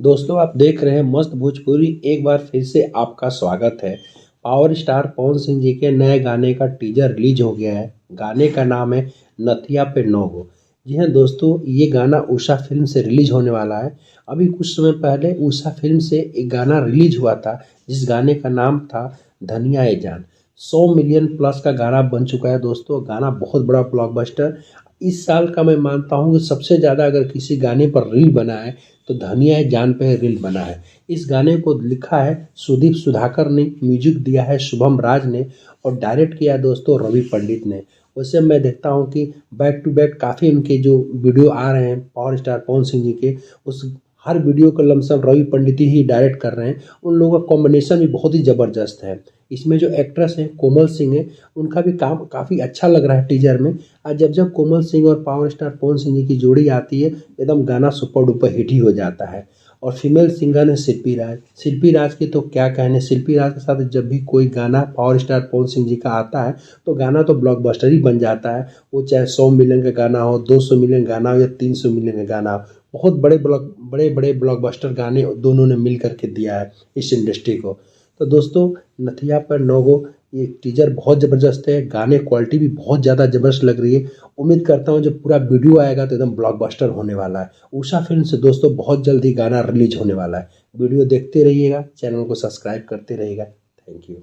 दोस्तों आप देख रहे हैं मस्त भोजपुरी। एक बार फिर से आपका स्वागत है। पावर स्टार पवन सिंह जी के नए गाने का टीजर रिलीज हो गया है। गाने का नाम है नथिया पे 9 गो। जी हाँ दोस्तों, ये गाना उषा फिल्म से रिलीज होने वाला है। अभी कुछ समय पहले उषा फिल्म से एक गाना रिलीज हुआ था जिस गाने का नाम था धनिया ए जान। 100 मिलियन प्लस का गाना बन चुका है दोस्तों। गाना बहुत बड़ा ब्लॉकबस्टर इस साल का मैं मानता हूँ कि सबसे ज़्यादा अगर किसी गाने पर रील बना है तो धनिया है जान पे रील बना है। इस गाने को लिखा है सुदीप सुधाकर ने, म्यूजिक दिया है शुभम राज ने और डायरेक्ट किया है दोस्तों रवि पंडित ने। वैसे मैं देखता हूँ कि बैक टू बैक काफ़ी उनके जो वीडियो आ रहे हैं पावर स्टार पवन सिंह जी के, उस हर वीडियो को लमसम रवि पंडित ही डायरेक्ट कर रहे हैं। उन लोगों का कॉम्बिनेशन भी बहुत ही ज़बरदस्त है। इसमें जो एक्ट्रेस हैं कोमल सिंह है, उनका भी काम काफ़ी अच्छा लग रहा है टीजर में। आज जब जब कोमल सिंह और पावर स्टार पवन सिंह जी की जोड़ी आती है एकदम गाना सुपर डुपर हिट ही हो जाता है। और फीमेल सिंगर है शिल्पी राज। शिल्पी राज के तो क्या कहने, शिल्पी राज के साथ जब भी कोई गाना पावर स्टार पवन सिंह जी का आता है तो गाना तो ब्लॉकबस्टर ही बन जाता है। वो चाहे 100 मिलियन का गाना हो, 200 मिलियन गाना हो या 300 मिलियन का गाना हो, बहुत बड़े बड़े ब्लॉकबस्टर गाने दोनों ने मिल करके दिया है इस इंडस्ट्री को। तो दोस्तों नथिया पर 9 गो ये टीजर बहुत ज़बरदस्त है। गाने क्वालिटी भी बहुत ज़्यादा ज़बरदस्त लग रही है। उम्मीद करता हूँ जब पूरा वीडियो आएगा तो एकदम ब्लॉकबस्टर होने वाला है। उषा फिल्म से दोस्तों बहुत जल्दी गाना रिलीज होने वाला है। वीडियो देखते रहिएगा, चैनल को सब्सक्राइब करते रहिएगा। Thank you.